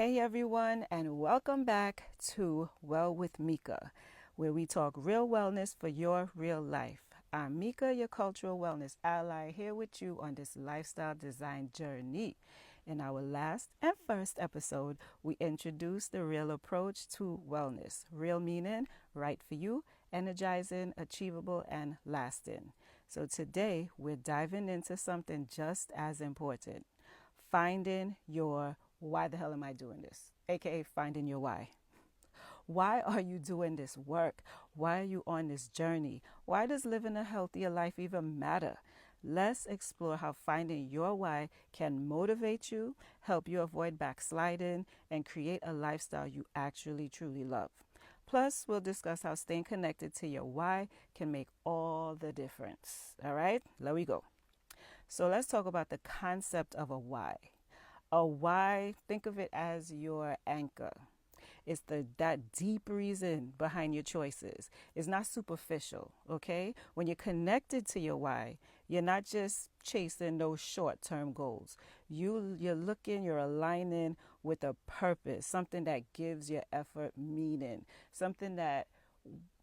Hey everyone, and welcome back to Well With Mika, where we talk real wellness for your real life. I'm Mika, your cultural wellness ally, here with you on this lifestyle design journey. In our last and first episode, we introduced the real approach to wellness. Real meaning, right for you, energizing, achievable, and lasting. So today, we're diving into something just as important: finding your why the hell am I doing this? AKA finding your why. Why are you doing this work? Why are you on this journey? Why does living a healthier life even matter? Let's explore how finding your why can motivate you, help you avoid backsliding, and create a lifestyle you actually truly love. Plus, we'll discuss how staying connected to your why can make all the difference. All right, there we go. So let's talk about the concept of a why. A why, think of it as your anchor. It's that deep reason behind your choices. It's not superficial, okay? When you're connected to your why, you're not just chasing those short-term goals. You're aligning with a purpose, something that gives your effort meaning, something that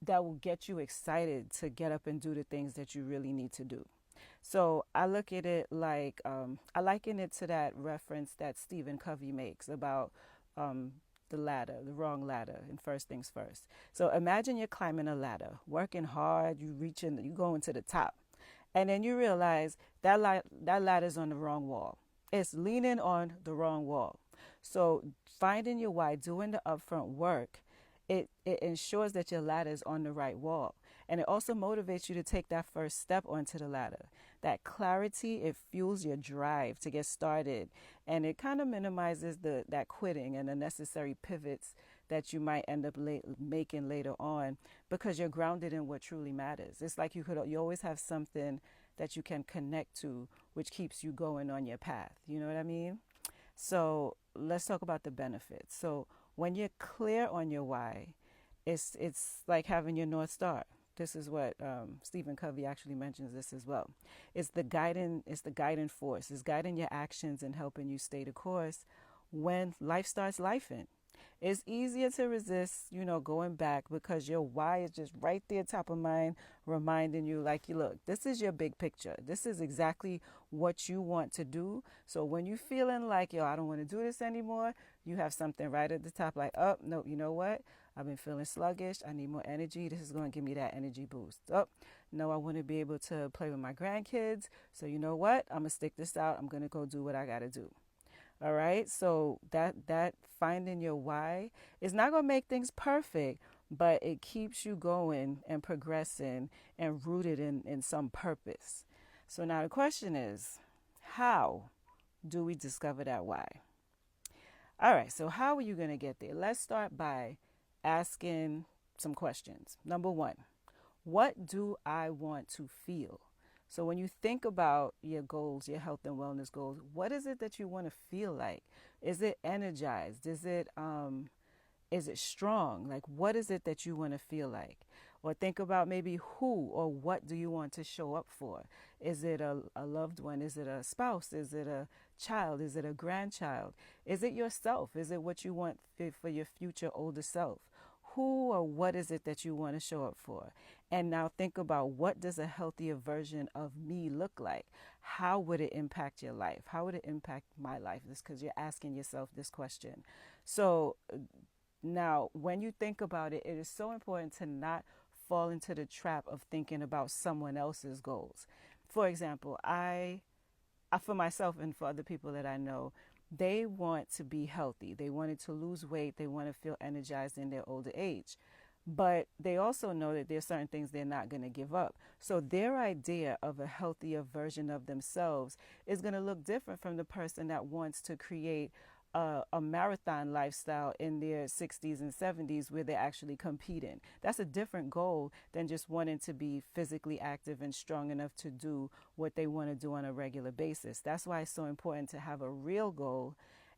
will get you excited to get up and do the things that you really need to do. So I look at it like I liken it to that reference that Stephen Covey makes about um, the ladder, the wrong ladder, and first things first. So imagine you're climbing a ladder, working hard, you going to the top, and then you realize that ladder's on the wrong wall. It's leaning on the wrong wall. So finding your why, doing the upfront work, it ensures that your ladder is on the right wall. And it also motivates you to take that first step onto the ladder. That clarity, it fuels your drive to get started. And it kind of minimizes that quitting and the necessary pivots that you might end up making later on, because you're grounded in what truly matters. It's like you always have something that you can connect to, which keeps you going on your path. You know what I mean? So let's talk about the benefits. So when you're clear on your why, it's like having your North Star. This is what Stephen Covey actually mentions this as well. It's the guiding force. It's guiding your actions and helping you stay the course when life starts lifing. It's easier to resist, going back, because your why is just right there top of mind, reminding you, like, you look, this is your big picture. This is exactly what you want to do. So when you feeling like, yo, I don't want to do this anymore, you have something right at the top, like, oh, no, you know what? I've been feeling sluggish. I need more energy. This is going to give me that energy boost. Oh, no, I want to be able to play with my grandkids. So you know what? I'm going to stick this out. I'm going to go do what I got to do. All right. So that finding your why is not going to make things perfect, but it keeps you going and progressing and rooted in some purpose. So now the question is, how do we discover that why? All right. So how are you going to get there? Let's start by asking some questions. Number one, what do I want to feel? So when you think about your goals, your health and wellness goals, what is it that you want to feel like? Is it energized? Is it strong? Like, what is it that you want to feel like? Or think about maybe who or what do you want to show up for? Is it a loved one? Is it a spouse? Is it a child? Is it a grandchild? Is it yourself? Is it what you want for your future older self? Who or what is it that you want to show up for? And now think about, what does a healthier version of me look like? How would it impact your life? How would it impact my life? This, because you're asking yourself this question. So now, when you think about it, it is so important to not fall into the trap of thinking about someone else's goals. For example, for myself and for other people that I know, they want to be healthy. They wanted to lose weight. They want to feel energized in their older age. But they also know that there's certain things they're not going to give up. So their idea of a healthier version of themselves is going to look different from the person that wants to create a marathon lifestyle in their 60s and 70s, where they're actually competing. That's a different goal than just wanting to be physically active and strong enough to do what they want to do on a regular basis. That's why it's so important to have a real goal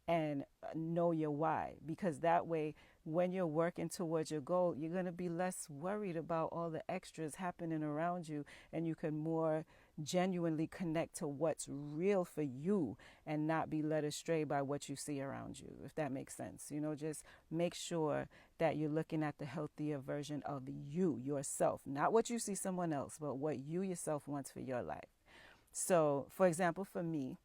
and know your why, because that way when you're working towards your goal, you're going to be less worried about all the extras happening around you, and you can more genuinely connect to what's real for you and not be led astray by what you see around you, if that makes sense. Just make sure that you're looking at the healthier version of you, yourself, not what you see someone else, but what you yourself wants for your life. So, for example, for me,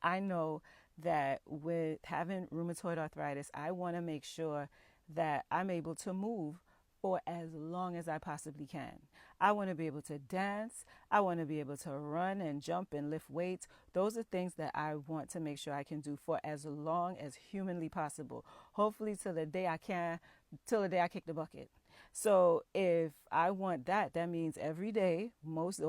I know that with having rheumatoid arthritis, I want to make sure that I'm able to move for as long as I possibly can. I want to be able to dance. I want to be able to run and jump and lift weights. Those are things that I want to make sure I can do for as long as humanly possible. Hopefully till the day I can, till the day I kick the bucket. So if I want that, that means every day, most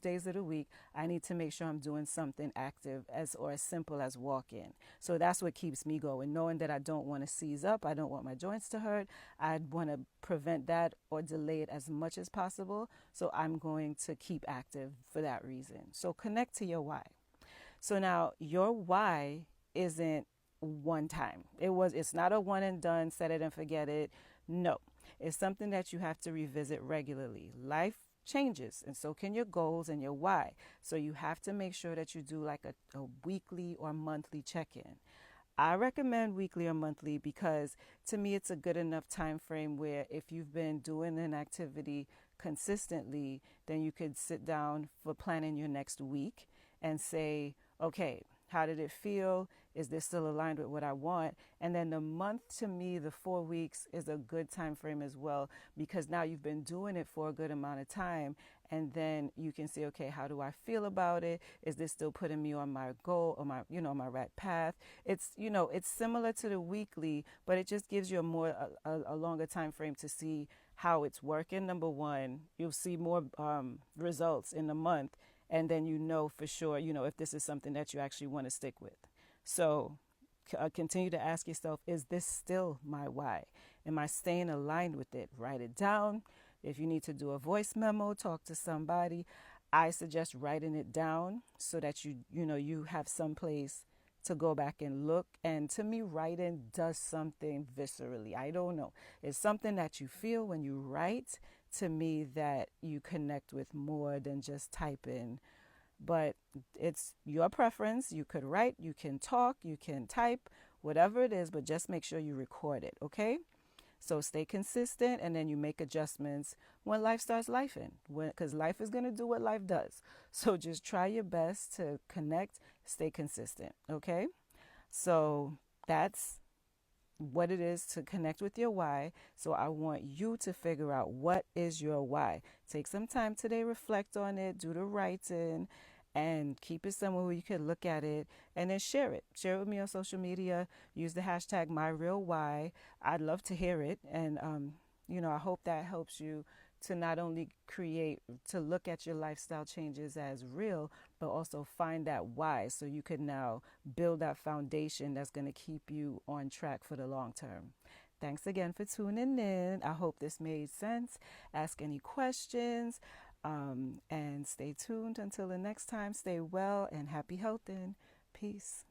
days of the week, I need to make sure I'm doing something active as simple as walking. So that's what keeps me going, knowing that I don't want to seize up. I don't want my joints to hurt. I want to prevent that or delay it as much as possible. So I'm going to keep active for that reason. So connect to your why. So now your why isn't one time. It's not a one and done, set it and forget it. No. It's something that you have to revisit regularly. Life changes, and so can your goals and your why. So you have to make sure that you do like a weekly or monthly check-in. I recommend weekly or monthly because to me it's a good enough time frame where if you've been doing an activity consistently, then you could sit down for planning your next week and say, okay, how did it feel? Is this still aligned with what I want? And then the month, to me, the 4 weeks is a good time frame as well, because now you've been doing it for a good amount of time. And then you can say, okay, how do I feel about it? Is this still putting me on my goal or my right path? It's similar to the weekly, but it just gives you a longer time frame to see how it's working. Number one, you'll see more results in the month. And then for sure, if this is something that you actually want to stick with. So continue to ask yourself, is this still my why? Am I staying aligned with it? Write it down. If you need to do a voice memo, talk to somebody. I suggest writing it down so that you have some place to go back and look. And to me, writing does something viscerally. I don't know. It's something that you feel when you write, to me, that you connect with more than just typing. But it's your preference. You could write, you can talk, you can type, whatever it is, but just make sure you record it, okay? So stay consistent, and then you make adjustments when life starts lifing, because life is going to do what life does. So just try your best to connect, stay consistent, okay? So that's what it is to connect with your why. So I want you to figure out, what is your why. Take some time today, reflect on it, do the writing, and keep it somewhere where you can look at it, and then share it. Share it with me on social media. Use the hashtag #MyRealWhy. I'd love to hear it. And, I hope that helps you to not only to look at your lifestyle changes as real, but also find that why, so you can now build that foundation that's going to keep you on track for the long term. Thanks again for tuning in. I hope this made sense. Ask any questions, and stay tuned until the next time. Stay well and happy healthing. Peace.